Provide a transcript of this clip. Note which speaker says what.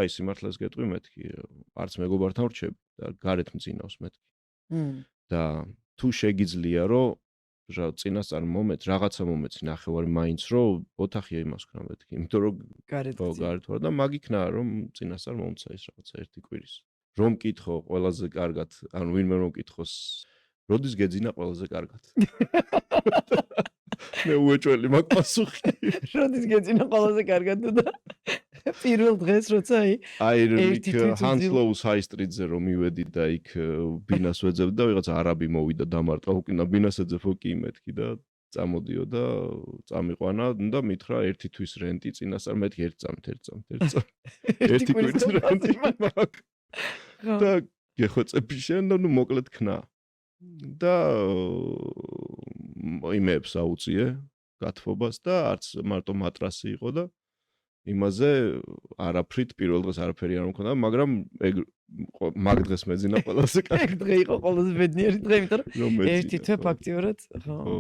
Speaker 1: აი სიმართლეს გეტყვი მეთქი, არც მეგობართან ვრჩები და გარეთ მძინავს მეთქი. და თუ შეგიძლია რომ წინასწარ მომეც, რაღაცა მომეც ნახევარი მაინც რომ ოთახია იმას ქნა მეთქი, იმიტომ რომ
Speaker 2: გარეთ
Speaker 1: ვარ და მაგიქნა რომ წინასწარ მომცა ის რაღაცა ერთი კვირის. რომ მკითხო ყველაზე კარგად, ანუ ვინმე რომ მკითხოს, როდის გეძინა ყველაზე კარგად? მე უეჭველი მაგ პასუხი.
Speaker 2: როდის გეძინა ყველაზე კარგად და პირველ დღეს როცა
Speaker 1: აი იქ ჰანსლოუს ჰაისტრიტზე რომ მივედი და იქ ბინას ვეძებდი და ვიღაც არაბი მოვიდა დამარტყა უკინა ბინას ეძებ კი მეთქი და წამოდიო და წამიყვანა და მითხრა ერთი თვის რენტი წინასწარ მეთქი ერთ წამით ერთი კვირის რენტი მაქვს და გეხვეწები შენ და ნუ მოკლედ ქნა და იმებს აუწიე გათბობას და არც მარტო მატრასი იყო და იმაზე არაფრით პირველ დღეს არაფერი არ მქონდა, მაგრამ მაგ დღეს მეძინა ყველაზე კარგი.
Speaker 2: ეგ დღე იყო ყველაზე ბედნიერი დღე, იმიტომ რომ ერთი თვე ფაქტიურად, ხო.